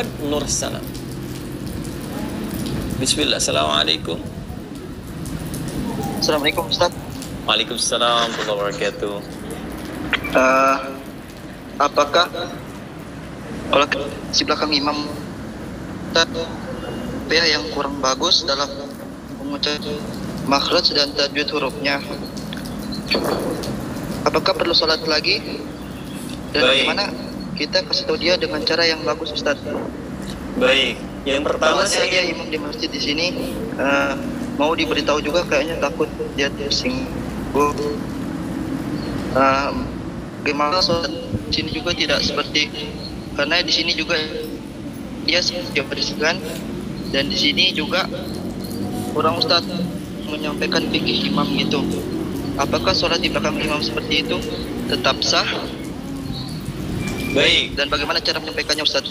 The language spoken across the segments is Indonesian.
Muhammad Nur Sana. Bismillah. Assalamualaikum. Assalamualaikum Ustaz. Waalaikumsalam warahmatullahi wabarakatuh. Apakah kalau si belakang imam yang kurang bagus dalam mengucap makhraj dan tajwid hurufnya, apakah perlu salat lagi? Dan bagaimana kita kasih tahu dia dengan cara yang bagus, Ustaz? Baik. Yang pertama saya imam di masjid di sini mau diberitahu juga, kayaknya takut dia tersinggung. Bagaimana sholat di sini juga tidak seperti, karena di sini juga dia siap bersihkan, dan di sini juga orang Ustaz menyampaikan fikih imam gitu. Apakah sholat di belakang imam seperti itu tetap sah? Baik. Dan bagaimana cara menyampaikannya, Ustaz?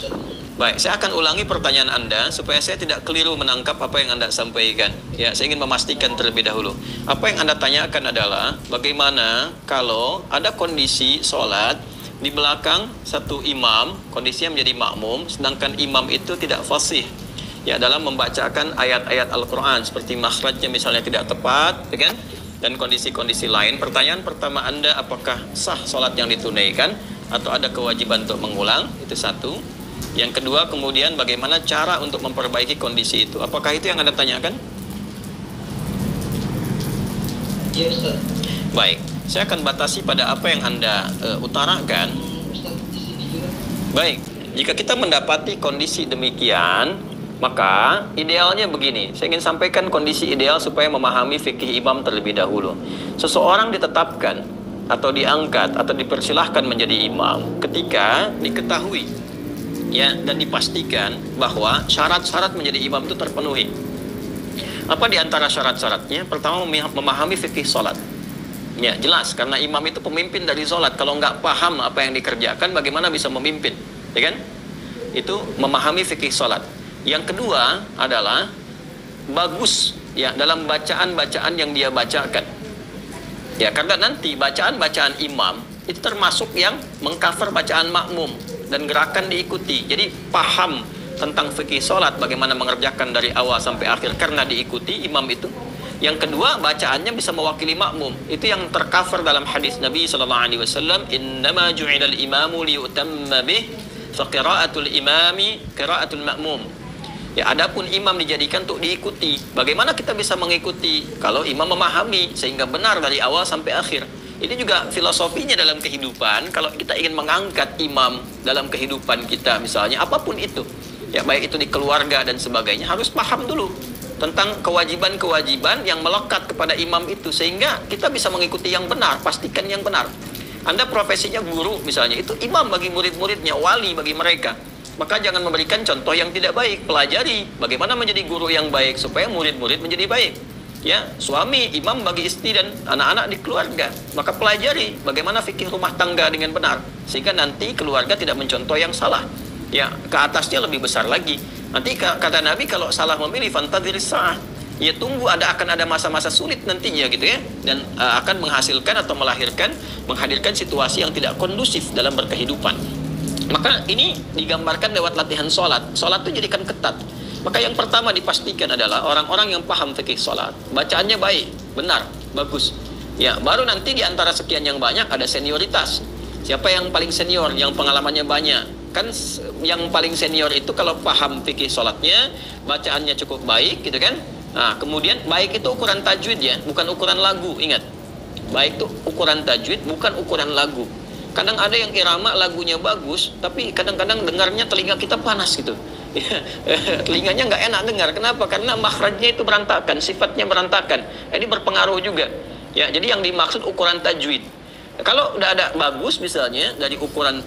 Baik, saya akan ulangi pertanyaan Anda supaya saya tidak keliru menangkap apa yang Anda sampaikan. Ya, saya ingin memastikan terlebih dahulu. Apa yang Anda tanyakan adalah bagaimana kalau ada kondisi sholat di belakang satu imam, kondisinya menjadi makmum, sedangkan imam itu tidak fasih ya dalam membacakan ayat-ayat Al-Quran, seperti makhrajnya misalnya tidak tepat, ya kan? Dan kondisi-kondisi lain. Pertanyaan pertama Anda, apakah sah sholat yang ditunaikan atau ada kewajiban untuk mengulang? Itu satu. Yang kedua, kemudian bagaimana cara untuk memperbaiki kondisi itu? Apakah itu yang Anda tanyakan? Iya, Ustaz. Baik, saya akan batasi pada apa yang Anda utarakan. Baik, jika kita mendapati kondisi demikian, maka idealnya begini. Saya ingin sampaikan kondisi ideal supaya memahami fikih imam terlebih dahulu. Seseorang ditetapkan atau diangkat atau dipersilahkan menjadi imam ketika diketahui ya dan dipastikan bahwa syarat-syarat menjadi imam itu terpenuhi. Apa di antara syarat-syaratnya? Pertama, memahami fikih sholat. Ya, jelas, karena imam itu pemimpin dari sholat. Kalau nggak paham apa yang dikerjakan, bagaimana bisa memimpin? Ya kan? Itu memahami fikih sholat. Yang kedua adalah bagus ya dalam bacaan-bacaan yang dia bacakan. Ya, karena nanti bacaan-bacaan imam itu termasuk yang mengcover bacaan makmum dan gerakan diikuti. Jadi paham tentang fikih sholat, bagaimana mengerjakan dari awal sampai akhir karena diikuti imam itu. Yang kedua, bacaannya bisa mewakili makmum. Itu yang tercover dalam hadis Nabi SAW, innama ju'ilal imamu liyutamma bih fa qira'atul imami qira'atul makmum. Ya, adapun imam dijadikan untuk diikuti. Bagaimana kita bisa mengikuti? Kalau imam memahami sehingga benar dari awal sampai akhir. Ini juga filosofinya dalam kehidupan. Kalau kita ingin mengangkat imam dalam kehidupan kita, misalnya apapun itu, ya baik itu di keluarga dan sebagainya, harus paham dulu tentang kewajiban-kewajiban yang melekat kepada imam itu, sehingga kita bisa mengikuti yang benar, pastikan yang benar. Anda profesinya guru misalnya, itu imam bagi murid-muridnya, wali bagi mereka. Maka jangan memberikan contoh yang tidak baik. Pelajari bagaimana menjadi guru yang baik supaya murid-murid menjadi baik. Ya, suami imam bagi istri dan anak-anak di keluarga. Maka pelajari bagaimana fikih rumah tangga dengan benar, sehingga nanti keluarga tidak mencontoh yang salah. Ya, ke atasnya lebih besar lagi. Nanti kata Nabi, kalau salah memilih fantadhiris sa'ah. Ya, tunggu akan ada masa-masa sulit nantinya gitu ya, dan akan menghasilkan atau menghadirkan situasi yang tidak kondusif dalam berkehidupan. Maka ini digambarkan lewat latihan sholat. Sholat itu jadikan ketat. Maka yang pertama dipastikan adalah orang-orang yang paham fikih sholat, bacaannya baik, benar, bagus. Ya, baru nanti di antara sekian yang banyak ada senioritas. Siapa yang paling senior, yang pengalamannya banyak? Kan yang paling senior itu kalau paham fikih sholatnya, bacaannya cukup baik, gitu kan? Nah, kemudian baik itu ukuran tajwid ya, bukan ukuran lagu. Ingat, baik itu ukuran tajwid, bukan ukuran lagu. Kadang ada yang irama lagunya bagus, tapi kadang-kadang dengarnya telinga kita panas gitu. Telinganya nggak enak dengar. Kenapa? Karena makhrajnya itu berantakan, sifatnya berantakan. Ini berpengaruh juga. Ya, jadi yang dimaksud ukuran tajwid. Kalau udah ada bagus misalnya dari ukuran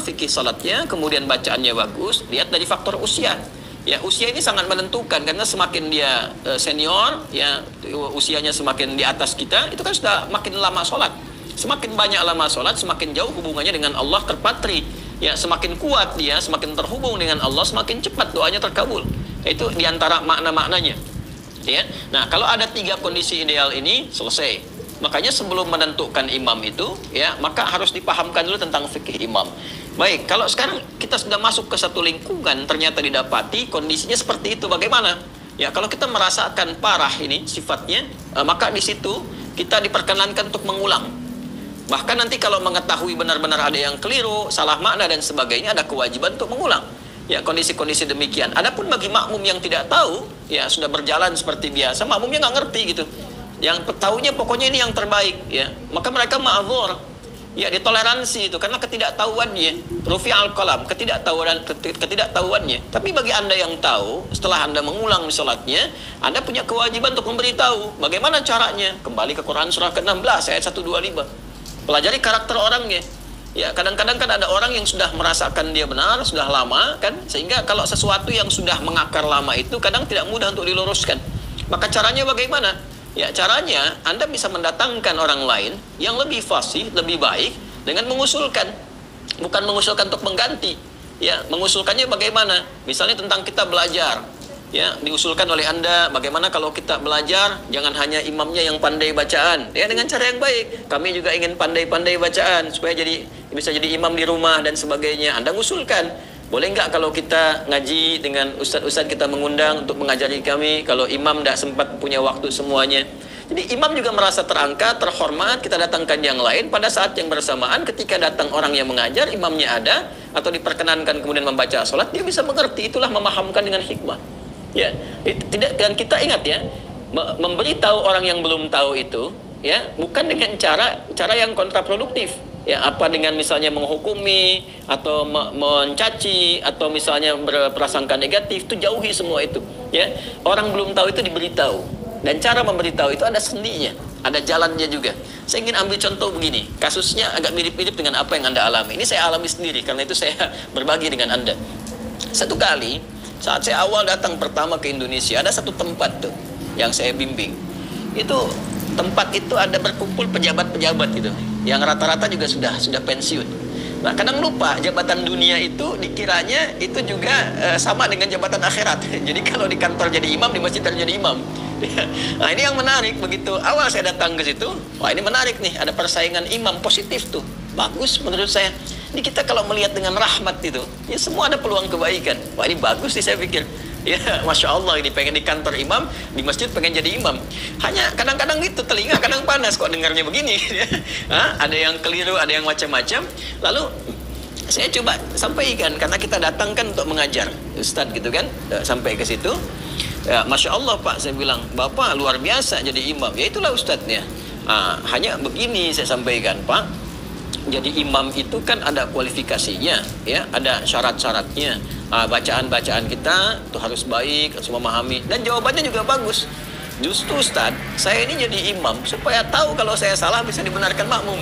fikih salatnya, kemudian bacaannya bagus, lihat dari faktor usia. Ya, usia ini sangat menentukan, karena semakin dia senior, ya usianya semakin di atas kita, itu kan sudah makin lama sholat. Semakin banyak lama sholat, semakin jauh hubungannya dengan Allah terpatri. Ya, semakin kuat dia, semakin terhubung dengan Allah, semakin cepat doanya terkabul. Itu diantara makna-maknanya. Ya. Nah, kalau ada 3 kondisi ideal ini, selesai. Makanya sebelum menentukan imam itu, ya, maka harus dipahamkan dulu tentang fikih imam. Baik, kalau sekarang kita sudah masuk ke satu lingkungan, ternyata didapati kondisinya seperti itu, bagaimana? Ya, kalau kita merasakan parah ini sifatnya, maka di situ kita diperkenankan untuk mengulang. Bahkan nanti kalau mengetahui benar-benar ada yang keliru, salah makna dan sebagainya, ada kewajiban untuk mengulang. Ya, kondisi-kondisi demikian. Adapun bagi makmum yang tidak tahu, ya sudah berjalan seperti biasa, makmumnya nggak ngerti gitu. Yang tahunya pokoknya ini yang terbaik, ya. Maka mereka ma'dzur. Ya, ditoleransi itu karena ketidaktahuannya. Rufi'al qalam, ketidaktahuannya. Tapi bagi Anda yang tahu, setelah Anda mengulang salatnya, Anda punya kewajiban untuk memberitahu bagaimana caranya. Kembali ke Quran surah ke-16 ayat 125. Pelajari karakter orangnya. Ya, kadang-kadang kan ada orang yang sudah merasakan dia benar, sudah lama kan, sehingga kalau sesuatu yang sudah mengakar lama itu kadang tidak mudah untuk diluruskan. Maka caranya bagaimana? Ya, caranya Anda bisa mendatangkan orang lain yang lebih fasih, lebih baik dengan mengusulkan. Bukan mengusulkan untuk mengganti. Ya, mengusulkannya bagaimana? Misalnya tentang kita belajar. Ya, diusulkan oleh Anda bagaimana kalau kita belajar jangan hanya imamnya yang pandai bacaan. Ya, dengan cara yang baik. Kami juga ingin pandai-pandai bacaan supaya bisa jadi imam di rumah dan sebagainya. Anda usulkan. Boleh nggak kalau kita ngaji dengan ustadz-ustadz kita mengundang untuk mengajari kami, kalau imam tidak sempat punya waktu semuanya. Jadi imam juga merasa terangkat, terhormat, kita datangkan yang lain pada saat yang bersamaan ketika datang orang yang mengajar, imamnya ada atau diperkenankan kemudian membaca sholat, dia bisa mengerti, itulah memahamkan dengan hikmah. Ya, tidak, dan kita ingat ya, memberitahu orang yang belum tahu itu ya bukan dengan cara yang kontraproduktif. Ya, apa dengan misalnya menghukumi atau mencaci atau misalnya berprasangka negatif, itu jauhi semua itu. Ya, orang belum tahu itu diberitahu, dan cara memberitahu itu ada sendinya, ada jalannya juga. Saya ingin ambil contoh begini, kasusnya agak mirip-mirip dengan apa yang Anda alami. Ini saya alami sendiri, karena itu saya berbagi dengan Anda. Satu kali saat saya awal datang pertama ke Indonesia, ada satu tempat tuh yang saya bimbing. Itu tempat itu ada berkumpul pejabat-pejabat gitu, yang rata-rata juga sudah pensiun. Nah, kadang lupa jabatan dunia itu dikiranya itu juga sama dengan jabatan akhirat. Jadi kalau di kantor jadi imam, di masjid jadi imam. Nah, ini yang menarik, begitu awal saya datang ke situ, wah ini menarik nih, ada persaingan imam positif tuh, bagus menurut saya. Ini kita kalau melihat dengan rahmat itu, ya semua ada peluang kebaikan. Wah ini bagus sih saya pikir. Ya, Masya Allah, ini pengen di kantor imam, di masjid pengen jadi imam. Hanya kadang-kadang gitu, telinga kadang panas kok dengarnya begini. Ada yang keliru, ada yang macam-macam. Lalu saya coba sampaikan, karena kita datang kan untuk mengajar, Ustadz gitu kan, sampai ke situ. Ya, Masya Allah Pak, saya bilang, Bapak luar biasa jadi imam. Ya itulah Ustadznya. Hanya begini saya sampaikan, Pak. Jadi imam itu kan ada kualifikasinya, ya, ada syarat-syaratnya. Bacaan-bacaan kita itu harus baik, harus memahami, dan jawabannya juga bagus. Justru Ustadz, saya ini jadi imam supaya tahu kalau saya salah bisa dibenarkan makmum.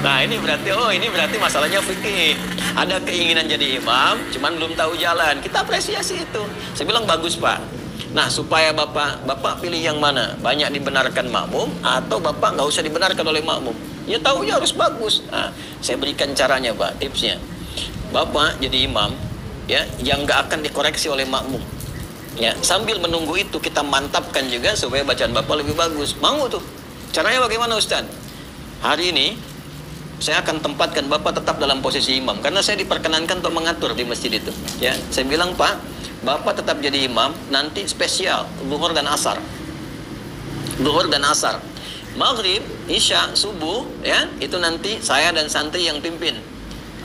Nah ini berarti masalahnya fikih. Ada keinginan jadi imam, cuman belum tahu jalan. Kita apresiasi itu. Saya bilang bagus Pak. Nah supaya bapak pilih yang mana? Banyak dibenarkan makmum atau bapak nggak usah dibenarkan oleh makmum? Ya tahunya harus bagus. Nah, saya berikan caranya Pak, tipsnya. Bapak jadi imam, ya, yang nggak akan dikoreksi oleh makmum. Ya, sambil menunggu itu kita mantapkan juga supaya bacaan bapak lebih bagus. Mau tuh? Caranya bagaimana Ustaz? Hari ini saya akan tempatkan bapak tetap dalam posisi imam, karena saya diperkenankan untuk mengatur di masjid itu. Ya, saya bilang Pak, bapak tetap jadi imam, nanti spesial zuhur dan asar. Zuhur dan asar. Maghrib, isya, subuh, ya, itu nanti saya dan santri yang pimpin.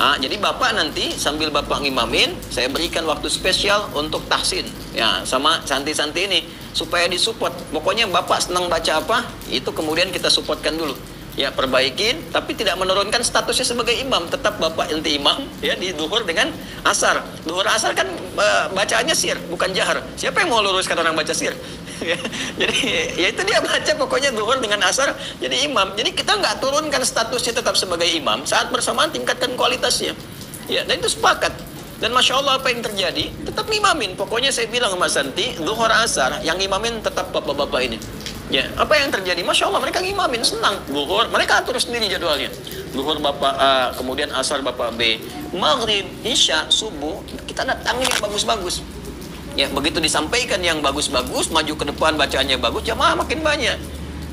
Jadi bapak nanti sambil bapak ngimamin, saya berikan waktu spesial untuk tahsin, ya, sama santri-santri ini supaya disupport. Pokoknya bapak senang baca apa, itu kemudian kita supportkan dulu. Ya, perbaikin, tapi tidak menurunkan statusnya sebagai imam. Tetap bapak nanti imam, ya, di duhur dengan asar. Duhur asar kan bacaannya sir, bukan jahar. Siapa yang mau luruskan orang baca sir? Jadi ya itu dia baca pokoknya duhur dengan asar jadi imam. Jadi kita nggak turunkan statusnya, tetap sebagai imam, saat bersamaan tingkatkan kualitasnya. Ya, dan itu sepakat. Dan Masya Allah apa yang terjadi? Tetap imamin. Pokoknya saya bilang sama Santi, duhur asar yang imamin tetap bapak-bapak ini. Ya, apa yang terjadi? Masya Allah mereka ngimamin, senang. Duhur, mereka atur sendiri jadwalnya. Duhur bapak A, kemudian asar bapak B, maghrib, isya, subuh, kita datangin yang bagus-bagus. Ya, begitu disampaikan yang bagus-bagus, maju ke depan bacaannya bagus, jamaah makin banyak.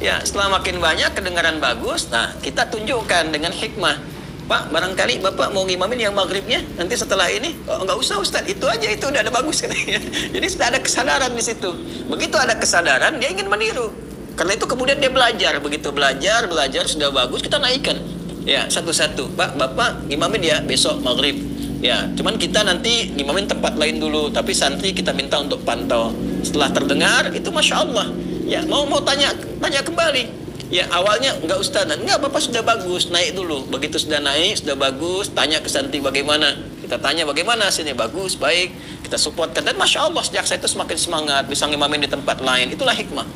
Ya, setelah makin banyak kedengaran bagus, nah kita tunjukkan dengan hikmah. Pak, barangkali Bapak mau ngimamin yang maghribnya nanti setelah ini. Oh, nggak usah Ustaz, itu aja, itu udah ada bagus katanya. Jadi sudah ada kesadaran di situ. Begitu ada kesadaran, dia ingin meniru. Karena itu kemudian dia belajar. Begitu belajar sudah bagus, kita naikkan. Ya, satu-satu. Pak, Bapak ngimamin ya besok maghrib. Ya, cuman kita nanti ngimamin tempat lain dulu. Tapi santri kita minta untuk pantau. Setelah terdengar, itu Masya Allah. Ya, mau tanya kembali. Ya, awalnya enggak Ustaz, enggak, Bapak sudah bagus, naik dulu. Begitu sudah naik, sudah bagus, tanya ke santri bagaimana. Kita tanya bagaimana hasilnya, bagus, baik. Kita supportkan, dan Masya Allah sejak saya itu semakin semangat, bisa ngimamin di tempat lain. Itulah hikmah.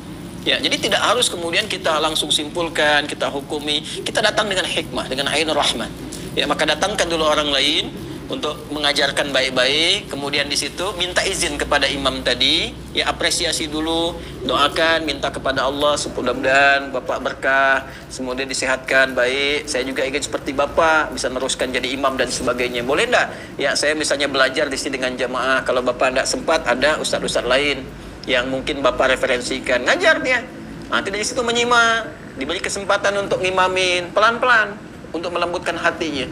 Ya, jadi tidak harus kemudian kita langsung simpulkan, kita hukumi. Kita datang dengan hikmah, dengan ainur rahmat. Ya, maka datangkan dulu orang lain untuk mengajarkan baik-baik, kemudian di situ minta izin kepada imam tadi, ya apresiasi dulu, doakan, minta kepada Allah mudah-mudahan Bapak berkah, semoga disehatkan baik, saya juga ingin seperti Bapak bisa meneruskan jadi imam dan sebagainya. Boleh enggak? Ya, saya misalnya belajar di sini dengan jamaah, kalau Bapak enggak sempat ada ustaz-ustaz lain yang mungkin Bapak referensikan, ngajar dia. Nanti dari situ menyimak, diberi kesempatan untuk ngimamin pelan-pelan untuk melembutkan hatinya.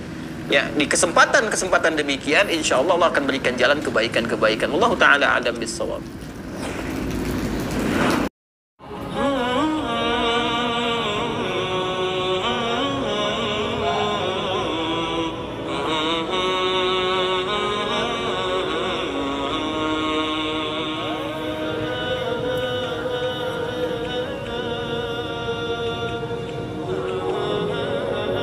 Ya, di kesempatan demikian insya Allah Allah akan berikan jalan kebaikan-kebaikan. Wallahu taala a'lam bissawab.